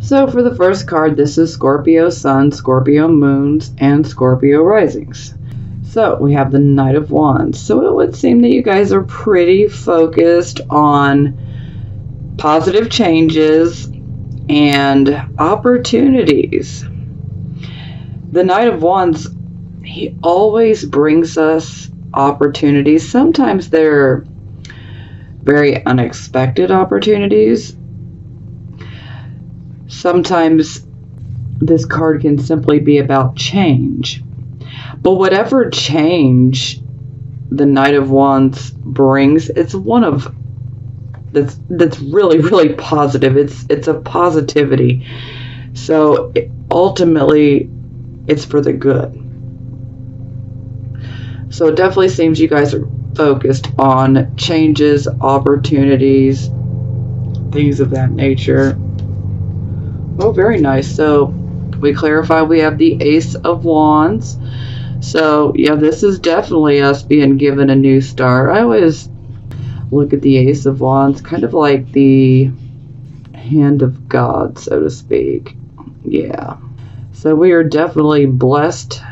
So for the first card, this is Scorpio Sun, Scorpio Moons, and Scorpio Risings. So we have the Knight of Wands. So it would seem that you guys are pretty focused on positive changes and opportunities. The Knight of Wands, he always brings us opportunities. Sometimes they're very unexpected opportunities. Sometimes this card can simply be about change. But whatever change the Knight of Wands brings, it's one of that's really, really positive. It's a positivity. So ultimately, it's for the good. So it definitely seems you guys are focused on changes, opportunities, things of that nature. Oh, very nice. So we clarify we have the Ace of Wands. So yeah, this is definitely us being given a new start. I always look at the Ace of Wands kind of like the hand of God, so to speak. Yeah. So we are definitely blessed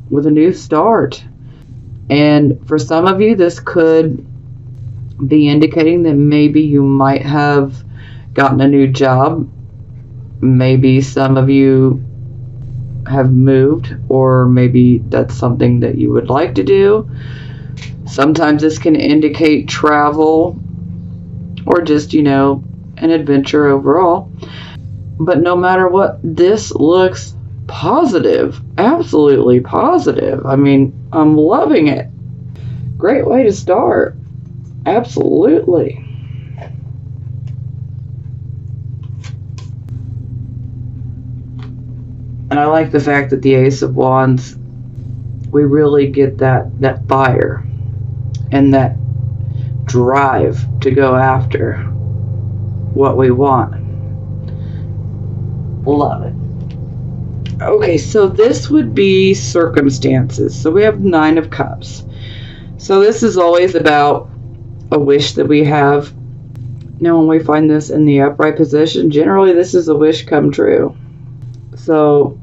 with a new start. And for some of you, this could be indicating that maybe you might have gotten a new job. Maybe some of you have moved, or maybe that's something that you would like to do. Sometimes this can indicate travel or just, an adventure overall. But no matter what, this looks positive. Absolutely positive. I mean, I'm loving it. Great way to start. Absolutely. And I like the fact that the Ace of Wands, we really get that fire and that drive to go after what we want. Love it. Okay, so this would be circumstances. So we have 9 of Cups. So this is always about a wish that we have. Now when we find this in the upright position, generally this is a wish come true. So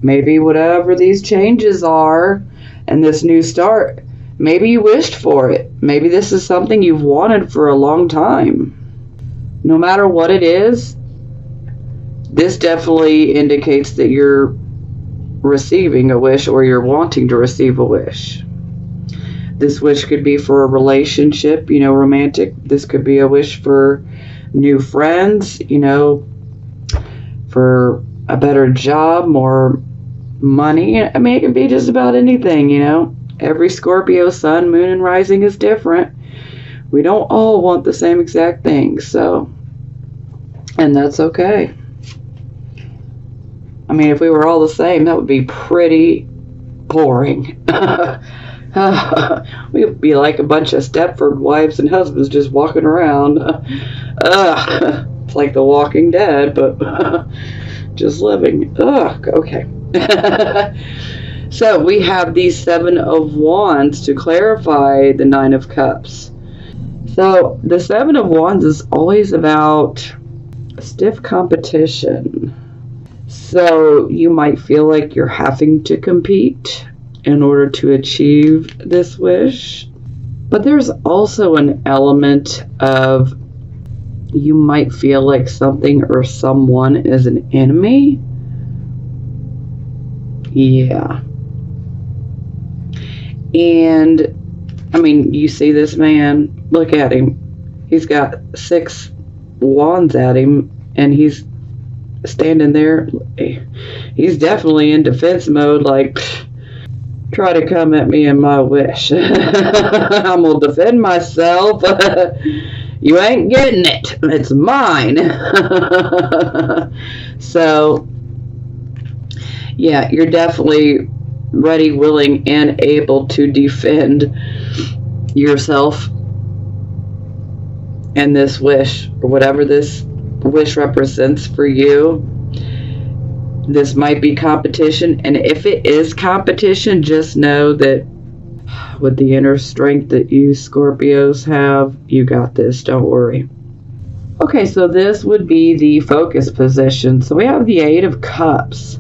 maybe whatever these changes are and this new start, maybe you wished for it. Maybe this is something you've wanted for a long time. No matter what it is, this definitely indicates that you're receiving a wish or you're wanting to receive a wish. This wish could be for a relationship, romantic. This could be a wish for new friends, for a better job, more money. I mean, it can be just about anything, Every Scorpio sun, moon, and rising is different. We don't all want the same exact things, so, and that's okay. I mean, if we were all the same, that would be pretty boring. We would be like a bunch of Stepford wives and husbands just walking around. It's like The Walking Dead, but just living. Okay. So we have these 7 of Wands to clarify the 9 of Cups. So the 7 of Wands is always about stiff competition. So you might feel like you're having to compete in order to achieve this wish. But there's also an element of you might feel like something or someone is an enemy. Yeah. And, I mean, you see this man, look at him. He's got 6 wands at him, and he's standing there. He's definitely in defense mode, like, try to come at me in my wish. I'm going to defend myself. You ain't getting it. It's mine. So, yeah, you're definitely ready, willing, and able to defend yourself and this wish, or whatever this wish represents for you. This might be competition, and if it is competition, just know that with the inner strength that you Scorpios have, you got this. Don't worry. Okay, so this would be the focus position. So we have the Eight of Cups.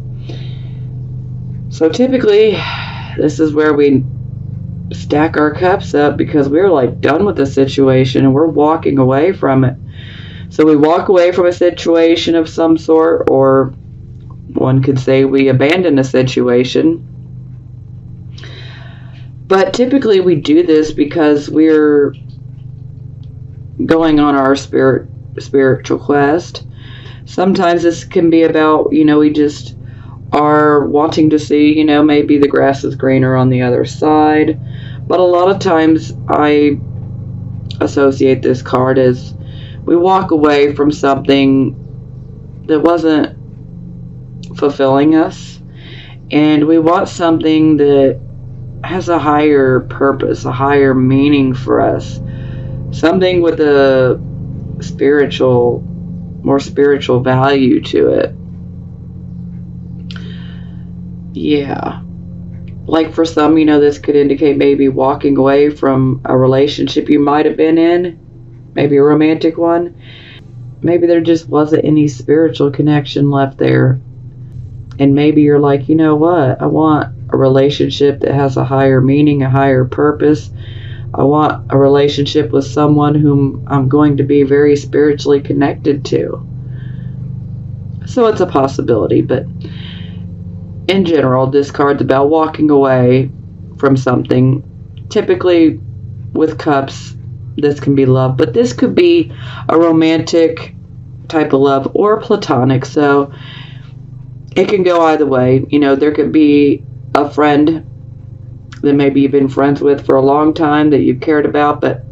So typically, this is where we stack our cups up because we're like done with the situation and we're walking away from it. So we walk away from a situation of some sort, or one could say we abandon a situation. But typically we do this because we're going on our spiritual quest. Sometimes this can be about, we just are wanting to see, maybe the grass is greener on the other side. But a lot of times I associate this card as we walk away from something that wasn't fulfilling us, and we want something that has a higher purpose, a higher meaning for us, something with a more spiritual value to it. Yeah. Like for some, this could indicate maybe walking away from a relationship you might have been in, maybe a romantic one. Maybe there just wasn't any spiritual connection left there. And maybe you're like, you know what? I want a relationship that has a higher meaning, a higher purpose. I want a relationship with someone whom I'm going to be very spiritually connected to. So it's a possibility, but in general, this card's about walking away from something. Typically, with cups, this can be love, but this could be a romantic type of love or platonic. So it can go either way. There could be a friend that maybe you've been friends with for a long time that you've cared about, but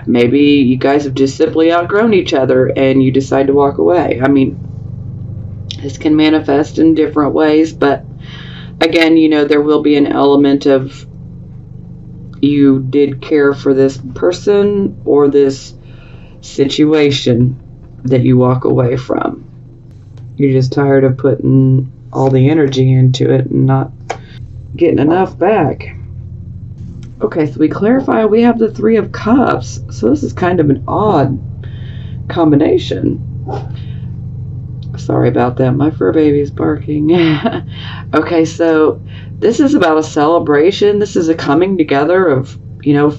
maybe you guys have just simply outgrown each other and you decide to walk away. This can manifest in different ways, but again, there will be an element of you did care for this person or this situation that you walk away from. You're just tired of putting all the energy into it and not getting enough back. Okay, so we clarify we have the Three of Cups. So this is kind of an odd combination. Sorry about that. My fur baby's barking. Okay, so this is about a celebration. This is a coming together of,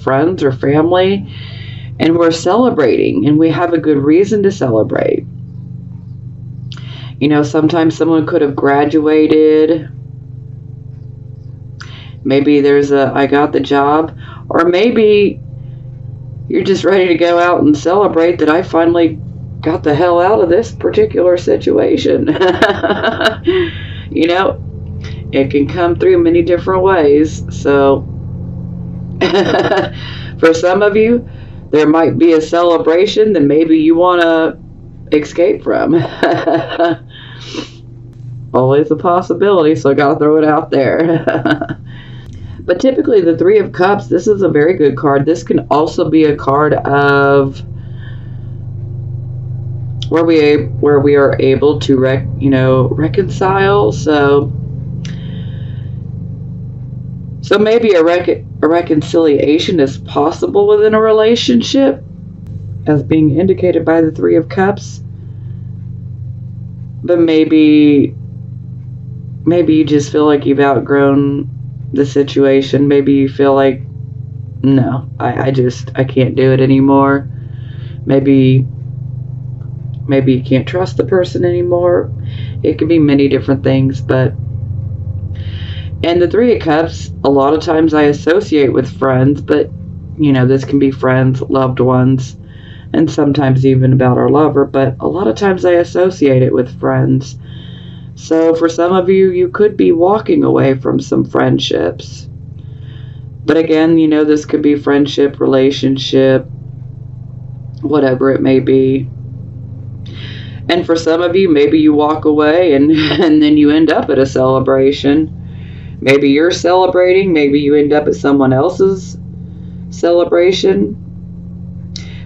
friends or family. And we're celebrating. And we have a good reason to celebrate. Sometimes someone could have graduated. Maybe there's I got the job. Or maybe you're just ready to go out and celebrate that I finally got the hell out of this particular situation. It can come through many different ways. So for some of you, there might be a celebration that maybe you want to escape from. Always a possibility, so I gotta throw it out there. But typically the Three of Cups, this is a very good card. This can also be a card of where we are able to reconcile. So maybe a reconciliation is possible within a relationship, as being indicated by the Three of Cups. But maybe you just feel like you've outgrown the situation. Maybe you feel like, no, I can't do it anymore. Maybe you can't trust the person anymore. It could be many different things, and the Three of Cups, a lot of times I associate with friends, but this can be friends, loved ones, and sometimes even about our lover, but a lot of times I associate it with friends. So for some of you, you could be walking away from some friendships. But again, this could be friendship, relationship, whatever it may be. And for some of you, maybe you walk away and then you end up at a celebration. Maybe you're celebrating. Maybe you end up at someone else's celebration.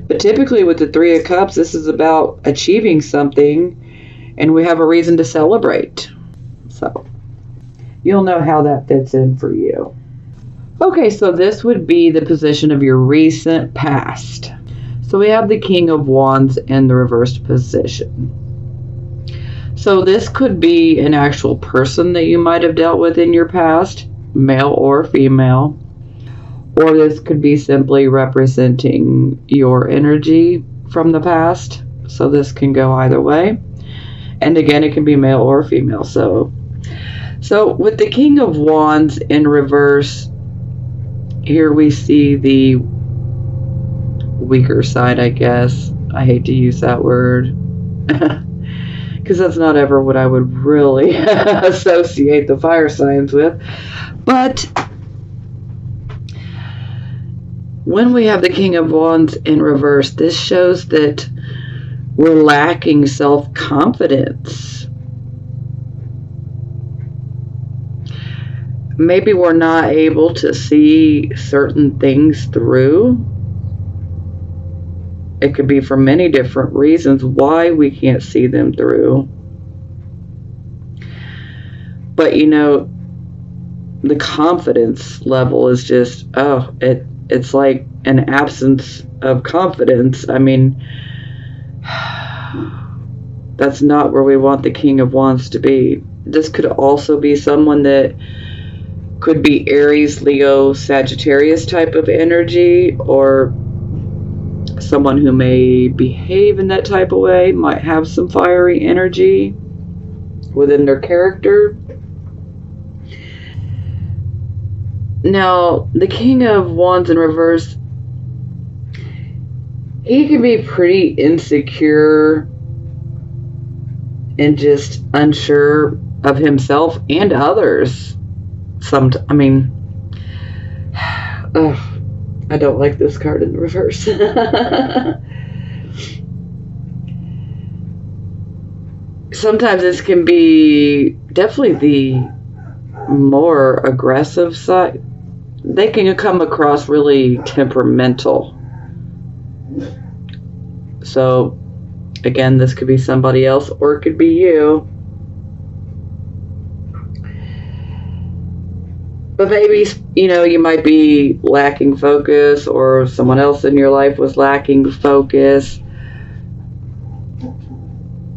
But typically with the Three of Cups, this is about achieving something, and we have a reason to celebrate. So you'll know how that fits in for you. Okay, so this would be the position of your recent past. So we have the King of Wands in the reversed position. So this could be an actual person that you might have dealt with in your past, male or female. Or this could be simply representing your energy from the past. So this can go either way. And again, it can be male or female. So with the King of Wands in reverse, here we see the weaker side, I guess. I hate to use that word. Because that's not ever what I would really associate the fire signs with. But when we have the King of Wands in reverse, this shows that we're lacking self-confidence. Maybe we're not able to see certain things through. It could be for many different reasons why we can't see them through. But you know, the confidence level is just, it's like an absence of confidence. I mean, that's not where we want the King of Wands to be. This could also be someone that could be Aries, Leo, Sagittarius type of energy, or someone who may behave in that type of way, might have some fiery energy within their character. Now, the King of Wands in reverse, he can be pretty insecure and just unsure of himself and others. I don't like this card in the reverse. Sometimes this can be definitely the more aggressive side. They can come across really temperamental. So, again, this could be somebody else or it could be you. But maybe, you know, you might be lacking focus, or someone else in your life was lacking focus.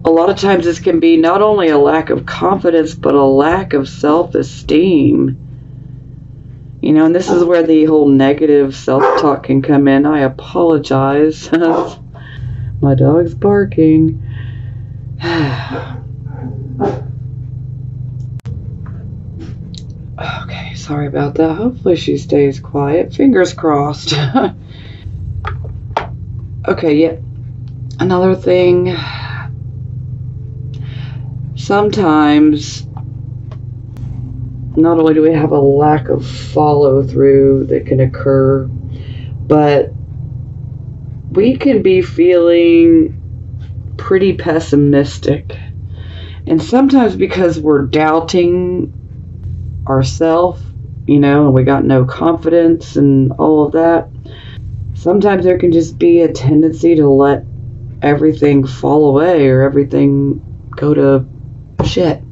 A lot of times this can be not only a lack of confidence, but a lack of self-esteem. You know, and this is where the whole negative self-talk can come in. I apologize. My dog's barking. Okay, sorry about that. Hopefully she stays quiet. Fingers crossed. Okay, yeah. Another thing. Sometimes, not only do we have a lack of follow-through that can occur, but we can be feeling pretty pessimistic. And sometimes because we're doubting ourselves, you know, and we got no confidence and all of that, sometimes there can just be a tendency to let everything fall away or everything go to shit.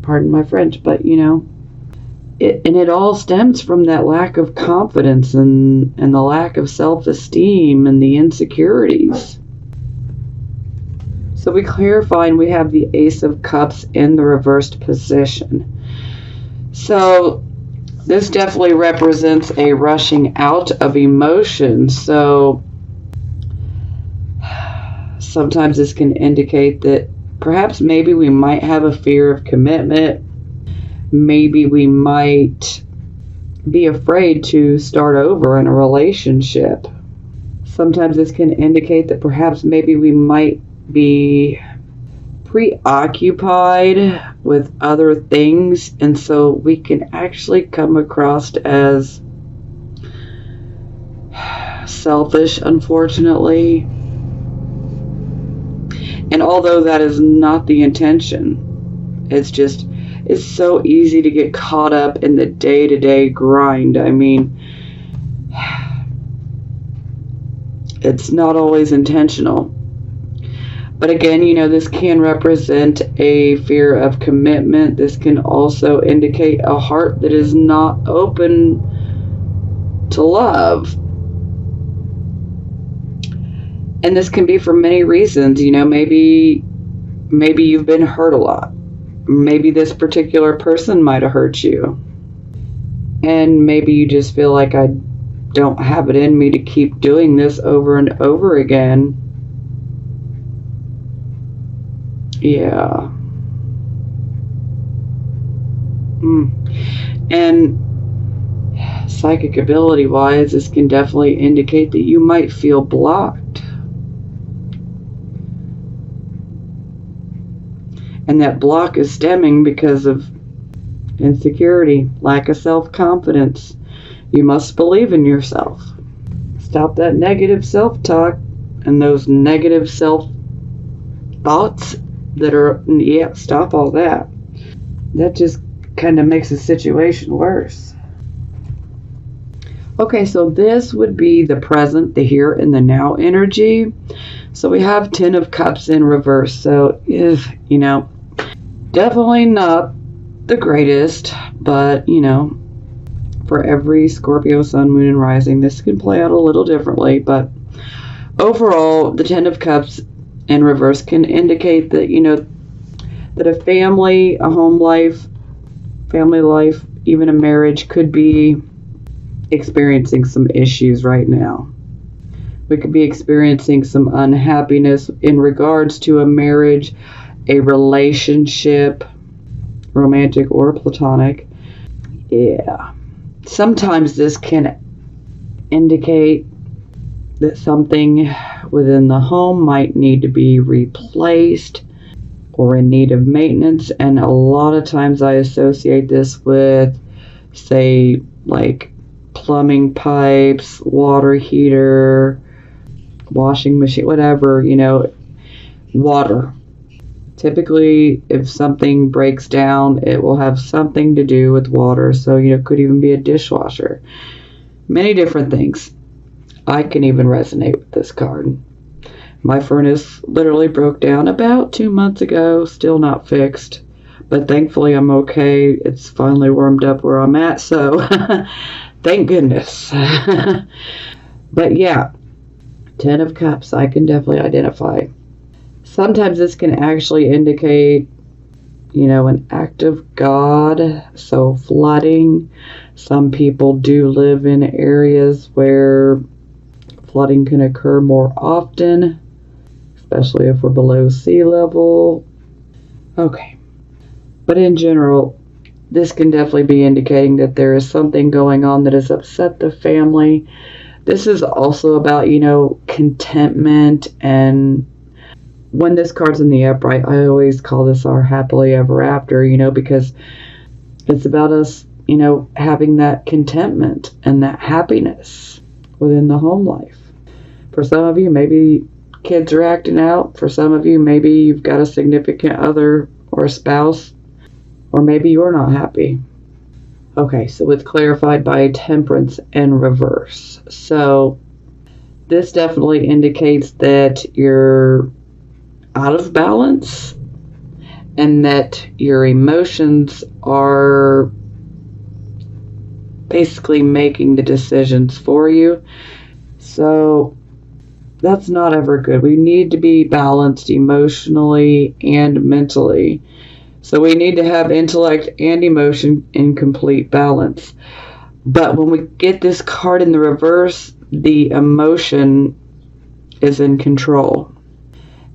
Pardon my French, but you know, it all stems from that lack of confidence and the lack of self-esteem and the insecurities. So we clarify, and we have the Ace of Cups in the reversed position. So this definitely represents a rushing out of emotions. So sometimes this can indicate that perhaps maybe we might have a fear of commitment. Maybe we might be afraid to start over in a relationship. Sometimes this can indicate that perhaps maybe we might be preoccupied with other things, and so we can actually come across as selfish, unfortunately. And although that is not the intention, it's so easy to get caught up in the day-to-day grind. I mean, it's not always intentional. But again, you know, this can represent a fear of commitment. This can also indicate a heart that is not open to love. And this can be for many reasons. Maybe you've been hurt a lot. Maybe this particular person might have hurt you. And maybe you just feel like, I don't have it in me to keep doing this over and over again. Yeah. And psychic ability wise, this can definitely indicate that you might feel blocked. And that block is stemming because of insecurity, lack of self-confidence. You must believe in yourself. Stop that negative self-talk and those negative self-thoughts that are, stop all that. That just kind of makes the situation worse. Okay, so this would be the present, the here and the now energy. So we have 10 of Cups in reverse. So, definitely not the greatest, but, for every Scorpio, Sun, Moon, and Rising, this can play out a little differently. But overall, the 10 of Cups in reverse can indicate that, that a family, a home life, family life, even a marriage could be experiencing some issues right now. We could be experiencing some unhappiness in regards to a marriage, a relationship, romantic or platonic. Yeah. Sometimes this can indicate that something within the home might need to be replaced or in need of maintenance. And a lot of times I associate this with, say, like plumbing pipes, water heater, washing machine, whatever, water. Typically, if something breaks down, it will have something to do with water. So, could even be a dishwasher. Many different things. I can even resonate with this card. My furnace literally broke down about 2 months ago, still not fixed. But thankfully, I'm okay. It's finally warmed up where I'm at, so thank goodness. But yeah, 10 of Cups, I can definitely identify. Sometimes this can actually indicate, an act of God. So flooding. Some people do live in areas where flooding can occur more often, especially if we're below sea level. Okay. But in general, this can definitely be indicating that there is something going on that has upset the family. This is also about, contentment. And when this card's in the upright, I always call this our happily ever after, because it's about us, having that contentment and that happiness within the home life. For some of you, maybe kids are acting out. For some of you, maybe you've got a significant other or a spouse, or maybe you're not happy. Okay, so it's clarified by Temperance in reverse. So this definitely indicates that you're out of balance and that your emotions are basically making the decisions for you. So that's not ever good. We need to be balanced emotionally and mentally. So we need to have intellect and emotion in complete balance. But when we get this card in the reverse, the emotion is in control.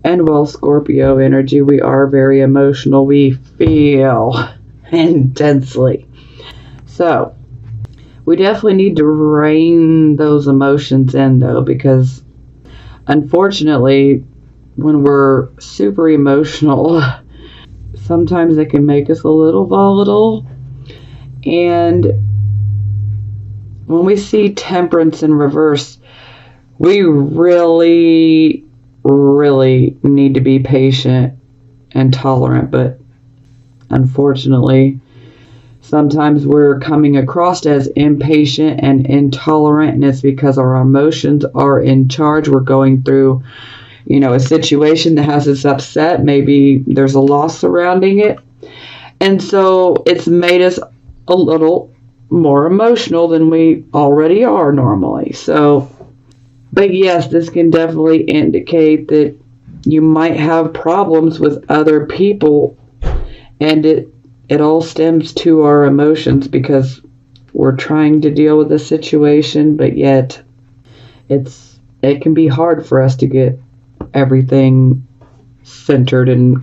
And well, Scorpio energy, we are very emotional. We feel intensely. So we definitely need to rein those emotions in, though, because unfortunately, when we're super emotional, sometimes it can make us a little volatile. And when we see Temperance in reverse, we really need to be patient and tolerant. But unfortunately, sometimes we're coming across as impatient and intolerant, and it's because our emotions are in charge. We're going through, a situation that has us upset. Maybe there's a loss surrounding it. And so it's made us a little more emotional than we already are normally. So But yes, this can definitely indicate that you might have problems with other people, and it all stems to our emotions because we're trying to deal with a situation, but yet it can be hard for us to get everything centered and,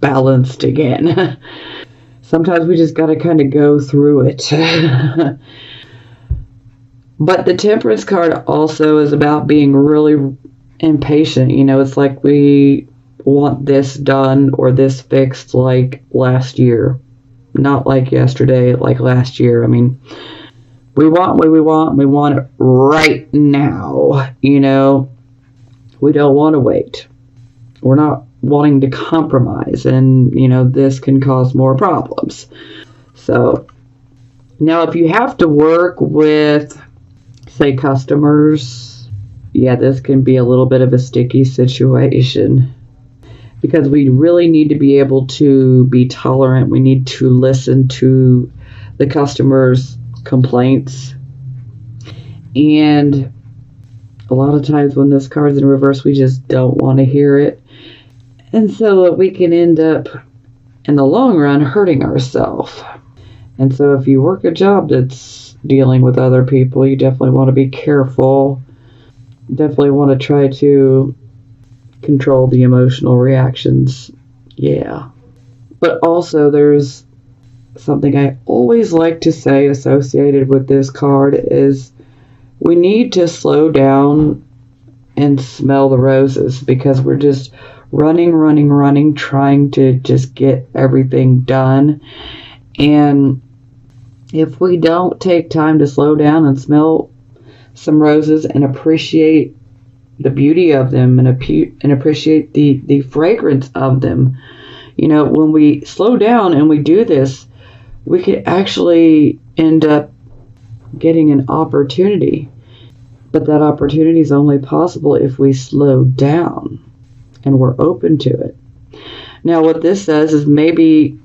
balanced again. Sometimes we just got to kind of go through it. But the Temperance card also is about being really impatient. It's like we want this done or this fixed like last year. Not like yesterday, like last year. I mean, we want what we want. We want it right now. We don't want to wait. We're not wanting to compromise. And, this can cause more problems. So, now if you have to work with, say, customers, yeah, this can be a little bit of a sticky situation. Because we really need to be able to be tolerant. We need to listen to the customer's complaints. And a lot of times when this card's in reverse, we just don't want to hear it. And so we can end up, in the long run, hurting ourselves. And so if you work a job that's dealing with other people, you definitely want to be careful. Definitely want to try to control the emotional reactions. Yeah. But also there's something I always like to say associated with this card is we need to slow down and smell the roses because we're just running, trying to just get everything done. And if we don't take time to slow down and smell some roses and appreciate the beauty of them and appreciate the fragrance of them. When we slow down and we do this, we could actually end up getting an opportunity. But that opportunity is only possible if we slow down and we're open to it. Now, what this says is maybe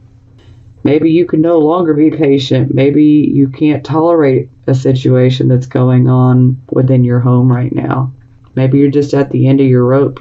you can no longer be patient. Maybe you can't tolerate a situation that's going on within your home right now. Maybe you're just at the end of your rope.